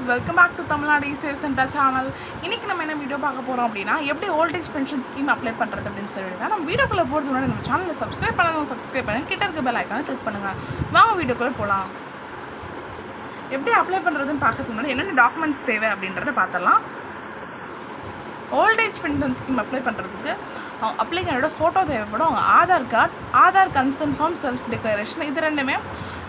guys, welcome back to Tamil Nadu Sales Center channel. இன்னைக்கு நம்ம என்ன வீடியோ பார்க்க போறோம் அப்படினா எப்படி volt age pension scheme apply பண்றது அப்படினு சொல்லிட்டு நம்ம வீடியோக்குள்ள போறதுக்கு முன்னாடி நம்ம சேனலை சப்ஸ்கிரைப் பண்ணுங்க கிட்ட இருக்க பெல் ஐகானை கிளிக் பண்ணுங்க. வாங்க வீடியோக்குள்ள போலாம். எப்படி அப்ளை பண்றதுன்னு பார்க்கிறதுக்கு முன்னாடி என்னென்ன டாக்குமெண்ட்ஸ் தேவை அப்படின்றத பார்த்தலாம். Old age pension scheme apply பண்ணுறதுக்கு அப்ளிகனோட ஃபோட்டோ தேவைப்படும். அவங்க Aadhaar card, Aadhaar concern form, self declaration, இது ரெண்டுமே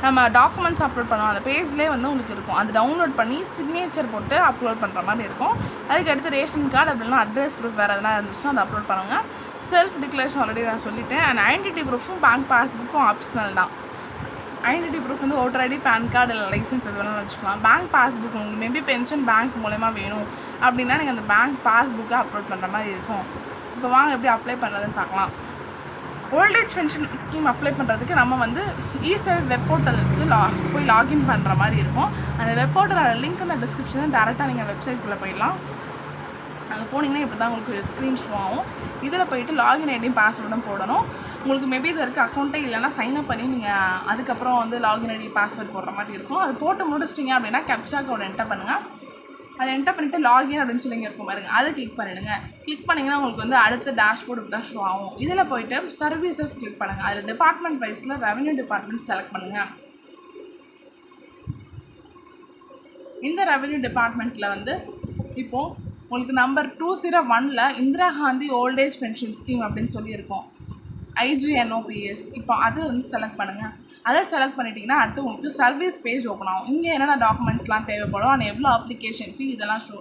நம்ம டாக்குமெண்ட்ஸ் அப்லோட் பண்ணுவோம். அந்த பேஜ்லேயே வந்து உங்களுக்கு இருக்கும். அது டவுன்லோட் பண்ணி சிக்னேச்சர் போட்டு அப்லோட் பண்ணுற மாதிரி இருக்கும். அதுக்கு அடுத்து ரேஷன் கார்டு அப்படின்னா அட்ரஸ் ப்ரூஃப் வேறு எதனா இருந்துச்சுன்னா அதை அப்லோட் பண்ணுவாங்க. செல்ஃப் டிக்ளரேஷன் ஆல்ரெடி நான் சொல்லிட்டேன். அண்ட் ஐடென்டிட்டி ப்ரூஃபும் பேங்க் பாஸ்புக்கும் ஆப்ஷனல் தான். ஐடென்டிட்டி ப்ரூஃப் வந்து ஓட்டர் ஐடி, பேன் கார்டு இல்லை லைசன்ஸ் எது வேணாலும் வச்சுக்கலாம். பேங்க் பாஸ்புக் உங்களுக்கு மேபி பென்ஷன் பேங்க் மூலமா வேணும் அப்படின்னா நீங்கள் அந்த பேங்க் பாஸ்புக்கை அப்லோட் பண்ணுற மாதிரி இருக்கும். இப்போ வாங்க எப்படி அப்ளை பண்ணுறதுன்னு பார்க்கலாம். Volt age pension scheme apply பண்ணுறதுக்கு நம்ம வந்து இ-சேவை வெப் போர்ட்டலுக்கு போய் லாகின் பண்ணுற மாதிரி இருக்கும். அந்த வெப் போர்ட்டலோட லிங்க் இந்த டிஸ்கிரிப்ஷனில் டேரெக்டாக நீங்கள் வெப்சைட்குள்ளே போயிடலாம். அங்கே போனீங்கன்னா இப்படி தான் உங்களுக்கு ஸ்க்ரீன் ஷோ ஆகும். இதில் போய்ட்டு லாகின் ஐடியும் பாஸ்வேர்டும் போடணும். உங்களுக்கு மேபி இது வரைக்கும் அக்கௌண்ட்டே இல்லைன்னா சைன்அப் பண்ணி நீங்கள் அதுக்கப்புறம் வந்து லாகின் ஐடி பாஸ்வேர்ட் போடுற மாதிரி இருக்கும். அது போட்டு முடிச்சிட்டிங்க அப்படின்னா கேப்சா கோட் என்டர் பண்ணுங்கள். அதை என்டர் பண்ணிவிட்டு லாகின் அப்படின்னு சொல்லி இருக்கும் பாருங்க, அதை கிளிக் பண்ணிடுங்க. கிளிக் பண்ணிங்கன்னா உங்களுக்கு வந்து அடுத்த டேஷ்போர்டு இப்படி தான் ஷோ ஆகும். இதில் போய்ட்டு சர்வீசஸ் கிளிக் பண்ணுங்கள். அதில் டிபார்ட்மெண்ட் வைஸில் ரெவன்யூ டிபார்ட்மெண்ட் செலக்ட் பண்ணுங்கள். இந்த ரெவன்யூ டிபார்ட்மெண்ட்டில் வந்து இப்போது உங்களுக்கு number 201 Indira Gandhi volt age pension scheme அப்படின்னு சொல்லியிருக்கோம், IGNOPS. இப்போ அதை வந்து செலக்ட் பண்ணுங்கள். அதை செலக்ட் பண்ணிட்டீங்கன்னா அடுத்து உங்களுக்கு சர்வீஸ் பேஜ் ஓப்பன் ஆகும். இங்கே என்னென்ன டாக்குமெண்ட்ஸ்லாம் தேவைப்படும், ஆனால் எவ்வளோ அப்ளிகேஷன் ஃபீ இதெல்லாம் ஷோ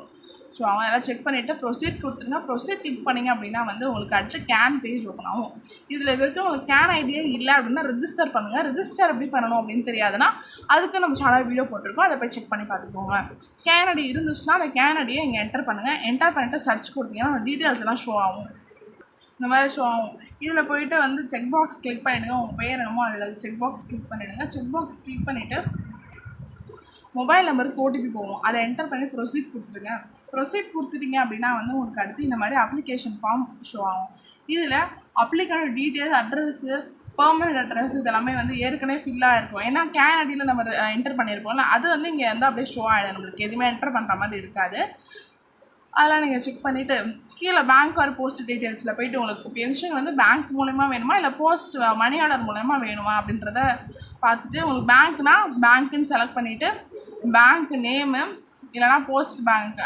ஆகும். அதெல்லாம் செக் பண்ணிவிட்டு ப்ரொசீட் கொடுத்துருங்க. ப்ரொசீட் கிளிக் பண்ணிங்க அப்படின்னா வந்து உங்களுக்கு அடுத்து கேன் பேஜ் ஓப்பன் ஆகும். இதில் எதுக்கு உங்களுக்கு கேன் ஐடியா இல்லை அப்படின்னா ரிஜிஸ்டர் பண்ணுங்கள். ரிஜிஸ்டர் எப்படி பண்ணணும் அப்படின்னு தெரியாதுன்னா அதுக்கு நம்ம சேனல் வீடியோ போட்டிருக்கோம், அதை போய் செக் பண்ணி பார்த்துக்கோங்க. கேன் ஐடி இருந்துச்சுன்னா அந்த கேன் ஐடியை இங்கே என்டர் பண்ணுங்கள். என்டர் பண்ணிவிட்டு சர்ச் கொடுத்தீங்கன்னா டீட்டெயில்ஸ் எல்லாம் ஷோ ஆகும். இந்த மாதிரி ஷோ ஆகும். இதில் போய்ட்டு வந்து செக் பாக்ஸ் கிளிக் பண்ணிவிடுங்க. உங்கள் பேர் என்னமோ அதில் செக் பாக்ஸ் கிளிக் பண்ணிவிடுங்க. செக் பாக்ஸ் கிளிக் பண்ணிவிட்டு மொபைல் நம்பருக்கு OTP போகும். அதை என்டர் பண்ணி ப்ரொசீட் கொடுத்துருங்க. ப்ரொசீட் கொடுத்துட்டீங்க அப்படின்னா வந்து உங்களுக்கு அடுத்து இந்த மாதிரி அப்ளிகேஷன் ஃபார்ம் ஷோ ஆகும். இதில் application details, address, permanent address இதெல்லாமே வந்து ஏற்கனவே ஃபில்லாக இருக்கும். ஏன்னா கேன் ஐடியில் நம்ம என்டர் பண்ணியிருப்போம்ல, அது வந்து இங்கே வந்து அப்படியே ஷோ ஆகிடும். நம்மளுக்கு எதுவுமே என்டர் பண்ணுற மாதிரி இருக்காது. அதெல்லாம் நீங்கள் செக் பண்ணிவிட்டு கீழே பேங்க் ஆர் போஸ்ட் டீட்டெயில்ஸில் போய்ட்டு உங்களுக்கு பென்ஷன் வந்து பேங்க் மூலமா வேணுமா இல்லை போஸ்ட் மணி ஆர்டர் மூலமா வேணுமா அப்படின்றத பார்த்துட்டு உங்களுக்கு பேங்க்னா பேங்க்குன்னு செலக்ட் பண்ணிவிட்டு பேங்க் நேமு இல்லைனா போஸ்ட் பேங்க்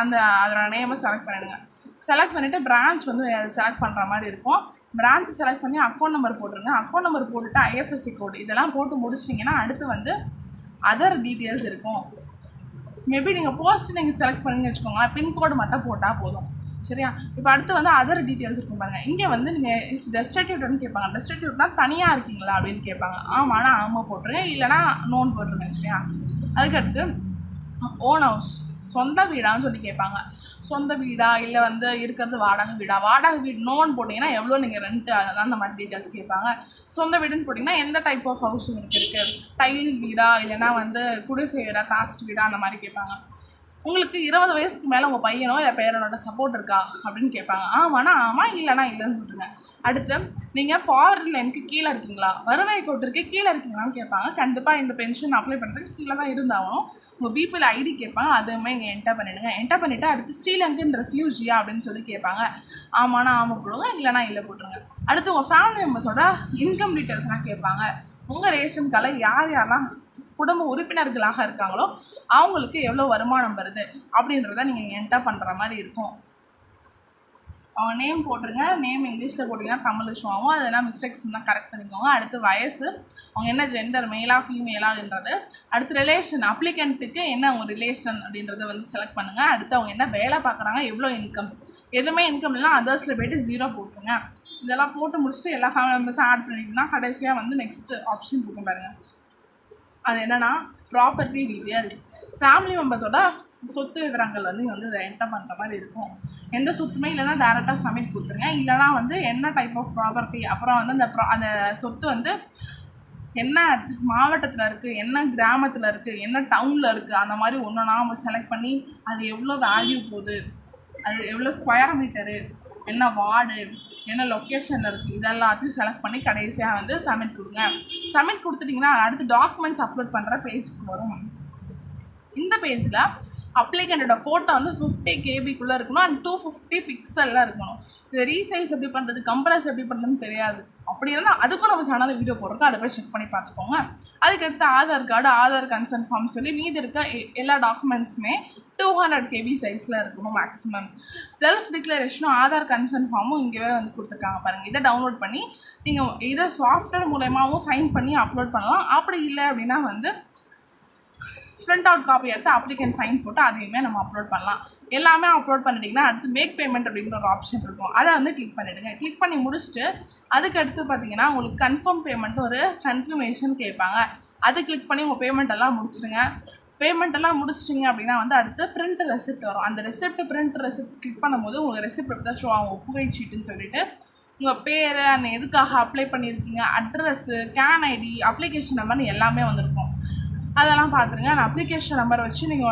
அந்த அதோட நேமை செலக்ட் பண்ணிடுங்க. செலக்ட் பண்ணிவிட்டு பிரான்ச் வந்து செலக்ட் பண்ணுற மாதிரி இருக்கும். பிரான்ச்சை செலக்ட் பண்ணி அக்கௌண்ட் நம்பர் போட்டுருங்க. அக்கௌண்ட் நம்பர் போட்டுட்டு IFSC கோடு இதெல்லாம் போட்டு முடிச்சிட்டிங்கன்னா அடுத்து வந்து அதர் டீட்டெயில்ஸ் இருக்கும். மேபி நீங்கள் போஸ்ட் நீங்கள் செலக்ட் பண்ணிங்க வச்சுக்கோங்க, பின்கோடு மட்டும் போட்டால் போதும். சரியா? இப்போ அடுத்து வந்து அதர் டீட்டெயில்ஸ் இருக்கும் பாருங்கள். இங்கே வந்து நீங்கள் டெஸ்டிடியூட்னு கேட்பாங்க. டெஸ்டிடியூட்னா தனியாக இருக்கீங்களா அப்படின்னு கேட்பாங்க. ஆமாண்ணா ஆமாம் போட்டுருங்க, இல்லைனா நோன் போட்டுருங்க. சரியா? அதுக்கடுத்து ஓன் ஹவுஸ், சொந்த வீடான்னு சொல்லி கேட்பாங்க. சொந்த வீடா இல்லை வந்து இருக்கிறது வாடகை வீடா. வாடகை வீடு நோன் போட்டிங்கன்னா எவ்வளோ நீங்கள் ரெண்ட்டு அந்த மாதிரி டீட்டெயில்ஸ் கேட்பாங்க. சொந்த வீடுன்னு போட்டிங்கன்னா எந்த டைப் ஆஃப் ஹவுஸ் உங்களுக்கு இருக்குது, டைல் வீடா இல்லைனா வந்து குடிசை வீடா, காஸ்ட் வீடா அந்த மாதிரி கேட்பாங்க. உங்களுக்கு 20 வயசுக்கு மேலே உங்கள் பையனோ இல்லை பேரனோட சப்போர்ட் இருக்கா அப்படின்னு கேட்பாங்க. ஆமாண்ணா ஆமாம், இல்லைனா இல்லைன்னு சொல்லிட்டுருங்க. அடுத்து நீங்கள் பாவர்ட்டி லைனுக்கு கீழே இருக்கீங்களா, வறுமை கோட்டிற்கு கீழே இருக்கீங்களான்னு கேட்பாங்க. கண்டிப்பாக இந்த பென்ஷன் அப்ளை பண்ணுறதுக்கு கீழே தான் இருந்தாலும் உங்கள் பிபிஎல் ஐடி கேட்பாங்க. அதுவுமே இங்கே என்டர் பண்ணிவிடுங்க. என்டர் பண்ணிவிட்டு அடுத்து ஸ்ரீலங்கன் ரெஃப்யூஜியா அப்படின்னு சொல்லி கேட்பாங்க. ஆமாண்ணா ஆமாம் போடுங்க, இல்லைனா இல்லை போட்டுருங்க. அடுத்து உங்கள் ஃபேமிலி மெம்பர்ஸோட இன்கம் டீட்டெயில்ஸ்லாம் கேட்பாங்க. உங்கள் ரேஷன் கார்டில் யார் யாரெல்லாம் குடும்ப உறுப்பினர்களாக இருக்காங்களோ அவங்களுக்கு எவ்வளோ வருமானம் வருது அப்படின்றத நீங்கள் என்டர் பண்ணுற மாதிரி இருக்கும். அவங்க நேம் போட்டுருங்க. நேம் இங்கிலீஷில் போட்டிங்கன்னா தமிழ் ஷோ ஆகும். அது என்ன மிஸ்டேக்ஸ் தான் கரெக்ட் பண்ணிக்கோங்க. அடுத்து வயசு, அவங்க என்ன ஜெண்டர், மேலா ஃபீமேலான்றது. அடுத்து ரிலேஷன், அப்ளிகண்ட்டுக்கு என்ன அவங்க ரிலேஷன் அப்படின்றத வந்து செலக்ட் பண்ணுங்கள். அடுத்து அவங்க என்ன வேலை பார்க்குறாங்க, எவ்வளோ இன்கம், எதுவுமே இன்கம் இல்லைனா அதர்ஸில் போய்ட்டு 0 போட்டுருங்க. இதெல்லாம் போட்டு முடிச்சுட்டு எல்லா ஃபேமிலி மெம்பர்ஸும் ஆட் பண்ணிங்கன்னா கடைசியாக வந்து நெக்ஸ்ட் ஆப்ஷன் இருக்கும் பாருங்கள். அது என்னென்னா ப்ராப்பர்ட்டி டீட்டெயில்ஸ். ஃபேமிலி மெம்பர்ஸோட சொத்து விவரங்கள் வந்து இங்கே வந்து இதை என்டர் பண்ணுற மாதிரி இருக்கும். எந்த சொத்துமே இல்லைனா டேரெக்டாக சப்மிட் கொடுத்துருங்க. இல்லைனா வந்து என்ன டைப் ஆஃப் ப்ராப்பர்ட்டி, அப்புறம் வந்து அந்த சொத்து வந்து என்ன மாவட்டத்தில் இருக்குது, என்ன கிராமத்தில் இருக்குது, என்ன டவுனில் இருக்குது, அந்த மாதிரி ஒன்று நாம் செலக்ட் பண்ணி அது எவ்வளோ வேல்யூ போகுது, அது எவ்வளோ ஸ்கொயர் மீட்டரு, என்ன வார்டு, என்ன லொக்கேஷனில் இருக்குது, இதெல்லாத்தையும் செலக்ட் பண்ணி கடைசியாக வந்து சப்மிட் கொடுங்க. சப்மிட் கொடுத்துட்டிங்கன்னா அடுத்து டாக்குமெண்ட்ஸ் அப்லோட் பண்ணுற பேஜுக்கு வரும். இந்த பேஜில் அப்ளிகண்டோட ஃபோட்டோ வந்து 50 கேபிக்குள்ளே இருக்கணும் அண்ட் 250 பிக்சலில் இருக்கணும். இதை ரீசைஸ் எப்படி பண்ணுறது, கம்ப்ரஸ் எப்படி பண்ணுறதுன்னு தெரியாது. அப்படி இருந்தால் அதுக்கும் நம்ம சேனலில் வீடியோ போடுறோம், அதை போய் செக் பண்ணி பார்த்துக்கோங்க. அதுக்கடுத்து Aadhaar card, Aadhaar concern form சொல்லி மீதி இருக்க எல்லா டாக்குமெண்ட்ஸுமே 200 KB சைஸில் இருக்கணும் மேக்ஸிமம். செல்ஃப் டிக்ளரேஷனும் ஆதார் கன்சர்ன் ஃபார்மும் இங்கேவே வந்து கொடுத்துருக்காங்க பாருங்கள். இதை டவுன்லோட் பண்ணி நீங்கள் இதை சாஃப்ட்வேர் மூலயமாவும் சைன் பண்ணி அப்லோட் பண்ணலாம். அப்படி இல்லை அப்படின்னா வந்து பிரிண்ட் அவுட் காப்பி எடுத்து அப்ளிகன் சைன் போட்டு அதையுமே நம்ம அப்லோட் பண்ணலாம். எல்லாமே அப்லோட் பண்ணிட்டீங்கன்னா அடுத்து மேக் பேமெண்ட் அப்படிங்கிற ஒரு ஆப்ஷன் இருக்கும், அதை வந்து கிளிக் பண்ணிவிடுங்க. கிளிக் பண்ணி முடிச்சுட்டு அதுக்கடுத்து பார்த்தீங்கன்னா உங்களுக்கு கன்ஃபார்ம் பேமெண்ட் ஒரு கன்ஃபர்மேஷன் கேட்பாங்க. அதை கிளிக் பண்ணி உங்கள் பேமெண்ட் எல்லாம் முடிச்சிடுங்க. பேமெண்ட் எல்லாம் முடிச்சிட்டிங்க அப்படின்னா வந்து அடுத்து பிரிண்ட் ரெசிப்ட் வரும். அந்த பிரிண்ட் ரெசிப்ட் கிளிக் பண்ணும்போது உங்களுக்கு ரெசிப்ட் எப்படி தான் ஷோ ஆகும், ஒப்புகை சீட்டுன்னு சொல்லிட்டு உங்கள் பேர் அண்ட் எதுக்காக அப்ளை பண்ணியிருக்கீங்க, அட்ரஸ்ஸு, கேன் ஐடி, அப்ளிகேஷன் நம்பர்னு எல்லாமே வந்திருக்கும். அதெல்லாம் பார்த்துருங்க. அந்த அப்ளிகேஷன் நம்பர் வச்சு நீங்கள்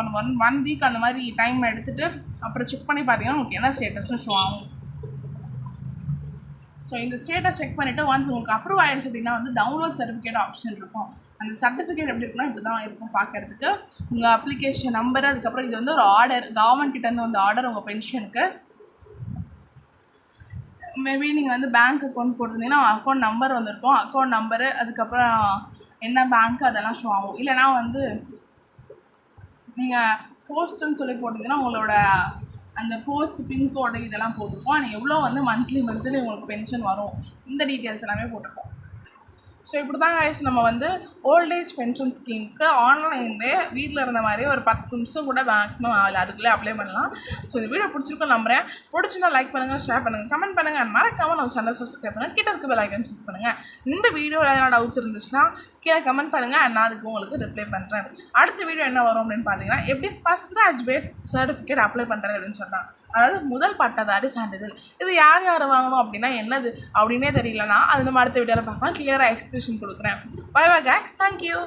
ஒன் வீக் அந்த மாதிரி டைம் எடுத்துகிட்டு அப்புறம் செக் பண்ணி பார்த்தீங்கன்னா உங்களுக்கு என்ன ஸ்டேட்டஸ்னு ஷோ ஆகும். ஸோ இந்த ஸ்டேட்டஸ் செக் பண்ணிவிட்டு ஒன்ஸ் உங்களுக்கு அப்ரூவ் ஆகிடுச்சு அப்படின்னா வந்து டவுன்லோட் சர்டிஃபிகேட் ஆப்ஷன் இருக்கும். அந்த சர்டிஃபிகேட் எப்படி இருக்குன்னா இப்படி தான் இருக்கும் பார்க்குறதுக்கு. உங்கள் அப்ளிகேஷன் நம்பர், அதுக்கப்புறம் இது வந்து ஒரு ஆர்டர், கவர்மெண்ட் கிட்டேருந்து வந்து ஆர்டர் உங்கள் பென்ஷனுக்கு. மேபி நீங்கள் வந்து பேங்க் அக்கௌண்ட் போட்டிருந்தீங்கன்னா அக்கௌண்ட் நம்பர் வந்திருக்கும், அக்கௌண்ட் நம்பரு, அதுக்கப்புறம் என்ன பேங்க்கு அதெல்லாம் ஷோ ஆகும். இல்லைனா வந்து நீங்கள் போஸ்ட்டுன்னு சொல்லி போட்டிங்கன்னா உங்களோட அந்த போஸ்ட் பின்கோடு இதெல்லாம் போட்டிருக்கோம். நீங்கள் எவ்வளோ வந்து மந்த்லி உங்களுக்கு பென்ஷன் வரும், இந்த டீட்டெயில்ஸ் எல்லாமே போட்டிருக்கோம். ஸோ இப்படி தான் கைஸ் நம்ம வந்து ஓல்டேஜ் பென்ஷன் ஸ்கீமுக்கு ஆன்லைன்லேயே வீட்டில் இருந்த மாதிரி ஒரு 10 நிமிஷம் கூட மேக்ஸிமம் ஆகலை, அதுக்குள்ளே அப்ளை பண்ணலாம். ஸோ இந்த வீடியோ பிடிச்சிருக்கோம் நம்புறேன். பிடிச்சிருந்தா லைக் பண்ணுங்கள், ஷேர் பண்ணுங்கள், கமெண்ட் பண்ணுங்கள், மறக்காமல் நம்ம சேனல் சப்ஸ்கிரைப் பண்ணுங்கள், கிட்ட இருக்க பெல் ஐக்கான் கிளிக் பண்ணுங்கள். இந்த வீடியோவில் எதனா டவுட்ஸ் இருந்துச்சுன்னா கீழே கமெண்ட் பண்ணுங்கள், நான் அதுக்கு உங்களுக்கு ரிப்ளை பண்ணுறேன். அடுத்த வீடியோ என்ன வரும் அப்படின்னு பார்த்தீங்கன்னா எப்படி ஃபஸ்ட் கிராஜுவேட் சர்டிஃபிகேட் அப்ளை பண்ணுறது அப்படின்னு சொல்கிறாங்க. அதாவது முதல் பட்டதாரி சான்றிதழ். இது யார் வாங்கணும் அப்படின்னா என்னது அப்படின்னே தெரியலனா அது நம்ம அடுத்த வீடியோவில் பார்க்கலாம். கிளியராக எக்ஸ்பிளேஷன் கொடுக்குறேன். Bye bye guys, thank you.